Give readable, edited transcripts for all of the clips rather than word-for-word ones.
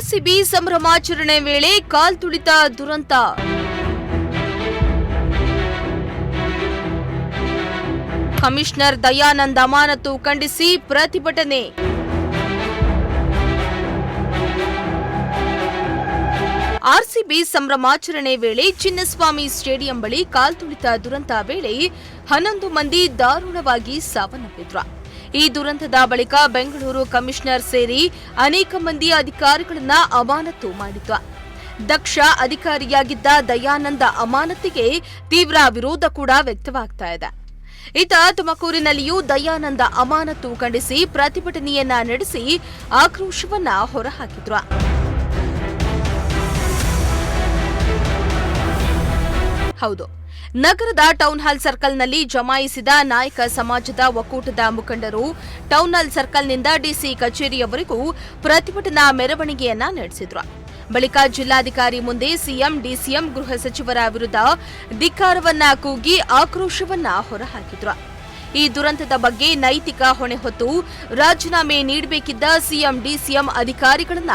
RCB ಸಂಭ್ರಮಾಚರಣೆ ವೇಳೆ ಕಾಲ್ತುಳಿತ ದುರಂತ. ಕಮಿಷನರ್ ದಯಾನಂದ್ ಅಮಾನತು ಖಂಡಿಸಿ ಪ್ರತಿಭಟನೆ. ಆರ್ಸಿಬಿ ಸಂಭ್ರಮಾಚರಣೆ ವೇಳೆ ಚಿನ್ನಸ್ವಾಮಿ ಸ್ಟೇಡಿಯಂ ಬಳಿ ಕಾಲ್ತುಳಿತ ದುರಂತ ವೇಳೆ 11 ಮಂದಿ ದಾರುಣವಾಗಿ ಸಾವನ್ನಪ್ಪಿದ್ರು. ಈ ದುರಂತದ ಬಳಿಕ ಬೆಂಗಳೂರು ಕಮಿಷನರ್ ಸೇರಿ ಅನೇಕ ಮಂದಿ ಅಧಿಕಾರಿಗಳನ್ನ ಅಮಾನತು ಮಾಡಿತ್ತು. ದಕ್ಷ ಅಧಿಕಾರಿಯಾಗಿದ್ದ ದಯಾನಂದ ಅಮಾನತಿಗೆ ತೀವ್ರ ವಿರೋಧ ಕೂಡ ವ್ಯಕ್ತವಾಗ್ತಾ ಇದೆ. ಇತ್ತ ತುಮಕೂರಿನಲ್ಲಿಯೂ ದಯಾನಂದ ಅಮಾನತು ಖಂಡಿಸಿ ಪ್ರತಿಭಟನೆಯನ್ನ ನಡೆಸಿ ಆಕ್ರೋಶವನ್ನ ಹೊರಹಾಕಿದ್ರು. ಹೌದು, ನಗರದ ಟೌನ್ ಹಾಲ್ ಸರ್ಕಲ್ನಲ್ಲಿ ಜಮಾಯಿಸಿದ ನಾಯಕ ಸಮಾಜದ ಒಕ್ಕೂಟದ ಮುಖಂಡರು ಟೌನ್ ಹಾಲ್ ಸರ್ಕಲ್ನಿಂದ ಡಿಸಿ ಕಚೇರಿಯವರೆಗೂ ಪ್ರತಿಭಟನಾ ಮೆರವಣಿಗೆಯನ್ನ ನಡೆಸಿದ್ರು. ಬಳಿಕ ಜಿಲ್ಲಾಧಿಕಾರಿ ಮುಂದೆ ಸಿಎಂ, ಡಿಸಿಎಂ, ಗೃಹ ಸಚಿವರ ವಿರುದ್ಧ ಧಿಕ್ಕಾರವನ್ನ ಕೂಗಿ ಆಕ್ರೋಶವನ್ನ ಹೊರಹಾಕಿದ್ರು. ಈ ದುರಂತದ ಬಗ್ಗೆ ನೈತಿಕ ಹೊಣೆ ಹೊತ್ತು ರಾಜೀನಾಮೆ ನೀಡಬೇಕಿದ್ದ ಸಿಎಂ, ಡಿಸಿಎಂ ಅಧಿಕಾರಿಗಳನ್ನ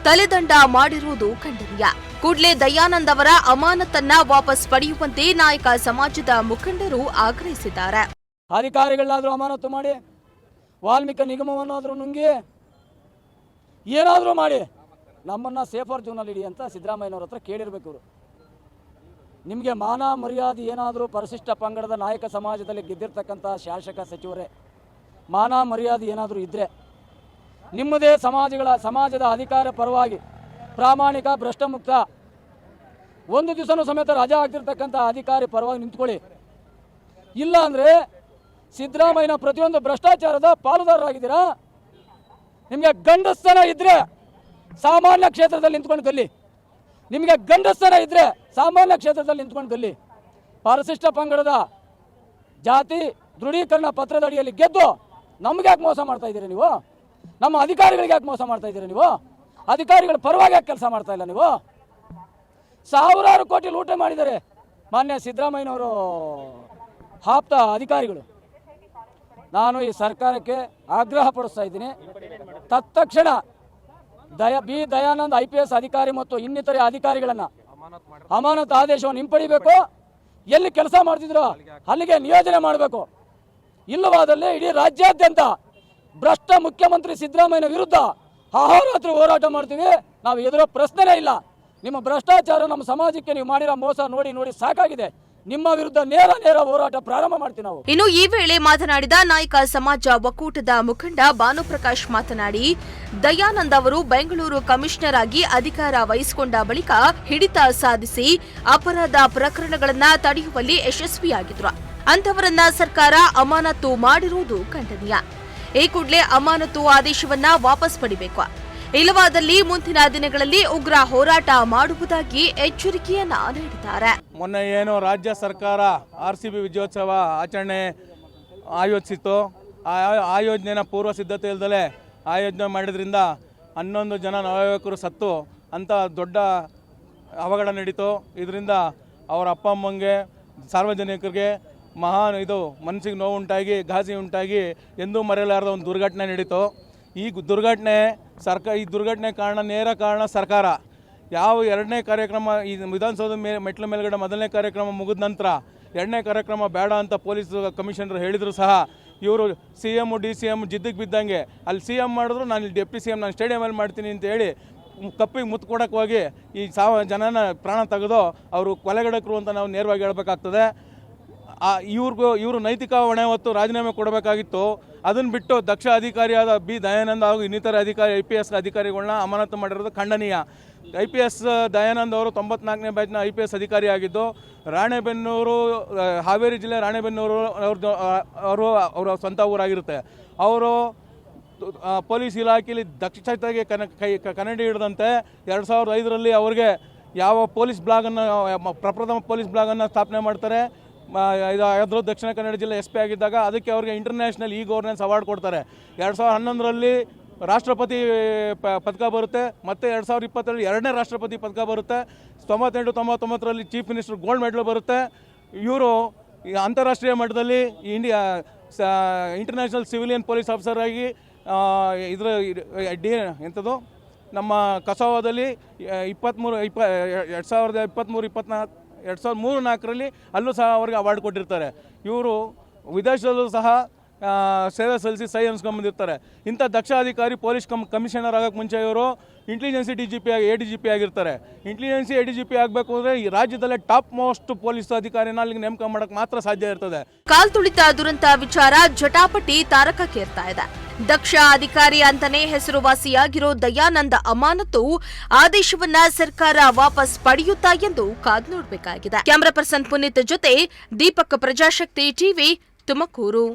ತಲೆದಂಡ ಮಾಡಿರುವುದು ಖಂಡನೀಯ. ಕೂಡಲೇ ದಯಾನಂದ್ ಅವರ ಅಮಾನತನ್ನ ವಾಪಸ್ ಪಡೆಯುವಂತೆ ನಾಯಕ ಸಮಾಜದ ಮುಖಂಡರು ಆಗ್ರಹಿಸಿದ್ದಾರೆ. ಅಧಿಕಾರಿಗಳನ್ನಾದ್ರೂ ಅಮಾನತು ಮಾಡಿ, ವಾಲ್ಮೀಕಿ ನಿಗಮವನ್ನಾದ್ರೂ ನುಂಗಿ, ಏನಾದರೂ ಮಾಡಿ ನಮ್ಮನ್ನ ಸೇಫರ್ ಝೋನಲ್ಲಿ ಇಡಿ ಅಂತ ಸಿದ್ದರಾಮಯ್ಯನವ್ರ ಹತ್ರ ಕೇಳಿರ್ಬೇಕು. ಇವರು ನಿಮಗೆ ಮಾನ ಮರ್ಯಾದೆ ಏನಾದರೂ ಪರಿಶಿಷ್ಟ ಪಂಗಡದ ನಾಯಕ ಸಮಾಜದಲ್ಲಿ ಗೆದ್ದಿರ್ತಕ್ಕಂಥ ಶಾಸಕ ಸಚಿವರೇ, ಮಾನ ಮರ್ಯಾದೆ ಏನಾದರೂ ಇದ್ದರೆ ನಿಮ್ಮದೇ ಸಮಾಜದ ಅಧಿಕಾರ ಪರವಾಗಿ ಪ್ರಾಮಾಣಿಕ ಭ್ರಷ್ಟಮುಕ್ತ ಒಂದು ದಿವಸನೂ ಸಮೇತ ರಜಾ ಆಗ್ತಿರ್ತಕ್ಕಂಥ ಅಧಿಕಾರಿ ಪರವಾಗಿ ನಿಂತ್ಕೊಳ್ಳಿ. ಇಲ್ಲ ಅಂದರೆ ಸಿದ್ದರಾಮಯ್ಯನ ಪ್ರತಿಯೊಂದು ಭ್ರಷ್ಟಾಚಾರದ ಪಾಲುದಾರರಾಗಿದ್ದೀರಾ. ನಿಮಗೆ ಗಂಡಸ್ತನ ಇದ್ದರೆ ಸಾಮಾನ್ಯ ಕ್ಷೇತ್ರದಲ್ಲಿ ನಿಂತ್ಕೊಂಡು ಗೆಲ್ಲಿ. ನಿಮಗೆ ಗಂಡಸ್ತನ ಇದ್ದರೆ ಸಾಮಾನ್ಯ ಕ್ಷೇತ್ರದಲ್ಲಿ ನಿಂತ್ಕೊಂಡು ಗೆಲ್ಲಿ. ಪರಿಶಿಷ್ಟ ಪಂಗಡದ ಜಾತಿ ದೃಢೀಕರಣ ಪತ್ರದ ಅಡಿಯಲ್ಲಿ ಗೆದ್ದು ನಮ್ಗೆ ಯಾಕೆ ಮೋಸ ಮಾಡ್ತಾ ಇದ್ದೀರಾ ನೀವು? ನಮ್ಮ ಅಧಿಕಾರಿಗಳಿಗೆ ಯಾಕೆ ಮೋಸ ಮಾಡ್ತಾ ಇದ್ದೀರಾ ನೀವು? ಅಧಿಕಾರಿಗಳ ಪರವಾಗಿ ಯಾಕೆ ಕೆಲಸ ಮಾಡ್ತಾ ಇಲ್ಲ ನೀವು? ಸಾವಿರಾರು ಕೋಟಿ ಲೂಟ ಮಾಡಿದ್ದಾರೆ ಮಾನ್ಯ ಸಿದ್ದರಾಮಯ್ಯನವರು ಆಪ್ತ ಅಧಿಕಾರಿಗಳು. ನಾನು ಈ ಸರ್ಕಾರಕ್ಕೆ ಆಗ್ರಹ ಪಡಿಸ್ತಾ ಇದ್ದೀನಿ, ತತ್ಕ್ಷಣ ದಯಾನಂದ್ IPS ಅಧಿಕಾರಿ ಮತ್ತು ಇನ್ನಿತರೆ ಅಧಿಕಾರಿಗಳನ್ನ ಅಮಾನತು ಆದೇಶವನ್ನು ಹಿಂಪಡಿಬೇಕು. ಎಲ್ಲಿ ಕೆಲಸ ಮಾಡ್ತಿದ್ರು ಅಲ್ಲಿಗೆ ನಿಯೋಜನೆ ಮಾಡಬೇಕು. ಇಲ್ಲವಾದಲ್ಲಿ ಇಡೀ ರಾಜ್ಯಾದ್ಯಂತ ಭ್ರಷ್ಟ ಮುಖ್ಯಮಂತ್ರಿ ಸಿದ್ದರಾಮಯ್ಯನ ವಿರುದ್ಧ ಅಹೋರಾತ್ರಿ ಹೋರಾಟ ಮಾಡ್ತೀವಿ. ನಾವು ಎದುರೋ ಪ್ರಶ್ನೆನೇ ಇಲ್ಲ. ನಿಮ್ಮ ಭ್ರಷ್ಟಾಚಾರ ನಮ್ಮ ಸಮಾಜಕ್ಕೆ ನೀವು ಮಾಡಿರೋ ಮೋಸ ನೋಡಿ ನೋಡಿ ಸಾಕಾಗಿದೆ. ನಿಮ್ಮ ವಿರುದ್ಧ ನೇರ ಹೋರಾಟ ಪ್ರಾರಂಭ ಮಾಡ್ತೀವಿ ನಾವು. ಇನ್ನು ಈ ವೇಳೆ ಮಾತನಾಡಿದ ನಾಯಕ ಸಮಾಜ ಒಕ್ಕೂಟದ ಮುಖಂಡ ಭಾನುಪ್ರಕಾಶ್ ಮಾತನಾಡಿ, ದಯಾನಂದ್ ಅವರು ಬೆಂಗಳೂರು ಕಮಿಷನರ್ ಆಗಿ ಅಧಿಕಾರ ವಹಿಸಿಕೊಂಡ ಬಳಿಕ ಹಿಡಿತ ಸಾಧಿಸಿ ಅಪರಾಧ ಪ್ರಕರಣಗಳನ್ನ ತಡೆಯುವಲ್ಲಿ ಯಶಸ್ವಿಯಾಗಿದ್ರು. ಅಂತವರನ್ನ ಸರ್ಕಾರ ಅಮಾನತು ಮಾಡಿರುವುದು ಖಂಡನೀಯ. ಈ ಕೂಡಲೇ ಅಮಾನತು ಆದೇಶವನ್ನ ವಾಪಸ್ ಪಡಿಬೇಕು. ಇಲ್ಲವಾದಲ್ಲಿ ಮುಂದಿನ ದಿನಗಳಲ್ಲಿ ಉಗ್ರ ಹೋರಾಟ ಮಾಡುವುದಾಗಿ ಎಚ್ಚರಿಕೆಯನ್ನ ನೀಡಿದ್ದಾರೆ. ಮೊನ್ನೆ ಏನು ರಾಜ್ಯ ಸರ್ಕಾರ RCB ವಿಜಯೋತ್ಸವ ಆಚರಣೆ ಆಯೋಜಿಸಿತ್ತು, ಆ ಯೋಜನೆಯ ಪೂರ್ವ ಸಿದ್ಧತೆ ಇಲ್ಲದಲೇ ಆಯೋಜನೆ ಮಾಡಿದ್ರಿಂದ 11 ಜನ ನವಯುವಕರು ಸತ್ತು ಅಂತ ದೊಡ್ಡ ಅವಘಡ ನಡೀತು. ಇದರಿಂದ ಅವರ ಅಪ್ಪ ಅಮ್ಮಂಗೆ, ಸಾರ್ವಜನಿಕರಿಗೆ ಮನಸ್ಸಿಗೆ ನೋವು ಉಂಟಾಗಿ, ಘಾಸಿ ಉಂಟಾಗಿ ಎಂದೂ ಮರೆಯಲಾರದ ಒಂದು ದುರ್ಘಟನೆ ನಡೀತು. ಈ ದುರ್ಘಟನೆ ನೇರ ಕಾರಣ ಸರ್ಕಾರ. ಯಾವ ಎರಡನೇ ಕಾರ್ಯಕ್ರಮ ಈ ವಿಧಾನಸೌಧ ಮೆಟ್ಲ ಮೇಲ್ಗಡೆ ಮೊದಲನೇ ಕಾರ್ಯಕ್ರಮ ಮುಗಿದ ನಂತರ ಎರಡನೇ ಕಾರ್ಯಕ್ರಮ ಬೇಡ ಅಂತ ಪೊಲೀಸ್ ಕಮಿಷನರ್ ಹೇಳಿದ್ರು ಸಹ ಇವರು CM, DCM ಜಿದ್ದಿಗೆ ಬಿದ್ದಂಗೆ ಅಲ್ಲಿ CM ಮಾಡಿದ್ರು, ನಾನು ಇಲ್ಲಿ ಡೆಪ್ಟಿ CM ನಾನು ಸ್ಟೇಡಿಯಮಲ್ಲಿ ಮಾಡ್ತೀನಿ ಅಂತ ಹೇಳಿ ಕಪ್ಪಿಗೆ ಮುತ್ತು ಕೊಡಕ್ಕೆ ಹೋಗಿ ಈ ಜನನ ಪ್ರಾಣ ತೆಗೆದು ಅವರು ಕೊಲೆಗಡಕರು ಅಂತ ನಾವು ನೇರವಾಗಿ ಹೇಳಬೇಕಾಗ್ತದೆ. ಇವರು ನೈತಿಕ ಹೊಣೆ ಹೊತ್ತು ರಾಜೀನಾಮೆ ಕೊಡಬೇಕಾಗಿತ್ತು. ಅದನ್ನು ಬಿಟ್ಟು ದಕ್ಷ ಅಧಿಕಾರಿಯಾದ ದಯಾನಂದ್ ಹಾಗೂ ಇನ್ನಿತರ IPS ಅಧಿಕಾರಿಗಳನ್ನ ಅಮಾನತು ಮಾಡಿರೋದು ಖಂಡನೀಯ. IPS ದಯಾನಂದ್ ಅವರು 94ನೇ ಬ್ಯಾಚ್ನ IPS ಅಧಿಕಾರಿಯಾಗಿದ್ದು, ರಾಣೆಬೆನ್ನೂರು, ಹಾವೇರಿ ಜಿಲ್ಲೆ ರಾಣೆಬೆನ್ನೂರು ಅವರ ಸ್ವಂತ ಊರಾಗಿರುತ್ತೆ. ಅವರು ಪೊಲೀಸ್ ಇಲಾಖೆಯಲ್ಲಿ ದಕ್ಷತೆಗೆ ಕನ್ನಡಿ ಹಿಡಿದಂತೆ 2005ರಲ್ಲಿ ಅವರಿಗೆ ಯಾವ ಪೊಲೀಸ್ ಬ್ಲಾಗನ್ನು, ಪ್ರಪ್ರಥಮ ಪೊಲೀಸ್ ಬ್ಲಾಗನ್ನು ಸ್ಥಾಪನೆ ಮಾಡ್ತಾರೆ. ಅದ್ರ ದಕ್ಷಿಣ ಕನ್ನಡ ಜಿಲ್ಲೆ SP ಆಗಿದ್ದಾಗ ಅದಕ್ಕೆ ಅವರಿಗೆ ಇಂಟರ್ನ್ಯಾಷನಲ್ ಗವರ್ನೆನ್ಸ್ ಅವಾರ್ಡ್ ಕೊಡ್ತಾರೆ. 2011ರಲ್ಲಿ ರಾಷ್ಟ್ರಪತಿ ಪದಕ ಬರುತ್ತೆ. ಮತ್ತು 2020ರಲ್ಲಿ 2ನೇ ರಾಷ್ಟ್ರಪತಿ ಪದಕ ಬರುತ್ತೆ. 98-99ರಲ್ಲಿ ಚೀಫ್ ಮಿನಿಸ್ಟರ್ ಗೋಲ್ಡ್ ಮೆಡಲ್ ಬರುತ್ತೆ. ಇವರು ಅಂತಾರಾಷ್ಟ್ರೀಯ ಮಟ್ಟದಲ್ಲಿ ಇಂಟರ್ನ್ಯಾಷನಲ್ ಸಿವಿಲಿಯನ್ ಪೊಲೀಸ್ ಆಫೀಸರ್ ಆಗಿ ನಮ್ಮ ಕಸಾವದಲ್ಲಿ 2023-24 ಅಲ್ಲೂ ಸಹ ಅವರಿಗೆ ಅವಾರ್ಡ್ ಕೊಟ್ಟಿರ್ತಾರೆ. ಇವರು ವಿದೇಶದಲ್ಲೂ ಸಹ ಸೇವೆ ಸಲ್ಲಿಸಿ ಸೈ ಅನ್ಸ್ಕೊಂಡ್ಬಂದಿರ್ತಾರೆ. ಇಂಥ ದಕ್ಷ ಅಧಿಕಾರಿ ಪೊಲೀಸ್ ಕಮಿಷನರ್ ಆಗೋಕ್ಕೆ ಮುಂಚೆ ಇವರು ಇಂಟೆಲಿಜೆನ್ಸಿ ADGP ಆಗಿರ್ತಾರೆ. ಇಂಟೆಲಿಜೆನ್ಸಿ ADGP ಆಗಬೇಕು ಅಂದರೆ ಈ ರಾಜ್ಯದಲ್ಲೇ ಟಾಪ್ ಮೋಸ್ಟ್ ಪೊಲೀಸ್ ಅಧಿಕಾರಿನ ಅಲ್ಲಿಗೆ ನೇಮಕ ಮಾಡೋಕ್ಕೆ ಮಾತ್ರ ಸಾಧ್ಯ ಇರ್ತದೆ. ಕಾಲ್ತುಳಿತ ದುರಂತ ವಿಚಾರ ಜಟಾಪಟಿ ತಾರಕಕ್ಕೇರ್ತಾ ಇದೆ. ದಕ್ಷ ಅಧಿಕಾರಿ ಅಂತಾನೆ ಹೆಸರುವಾಸಿಯಾಗಿರೋ ದಯಾನಂದ ಅಮಾನತು ಆದೇಶವನ್ನ ಸರ್ಕಾರ ವಾಪಸ್ ಪಡೆಯುತ್ತಾ ಎಂದು ಕಾದು ನೋಡಬೇಕಾಗಿದೆ. ಕ್ಯಾಮರಾ ಪರ್ಸನ್ ಪುನೀತ್ ಜೊತೆ ದೀಪಕ್, ಪ್ರಜಾಶಕ್ತಿ ಟಿವಿ, ತುಮಕೂರು.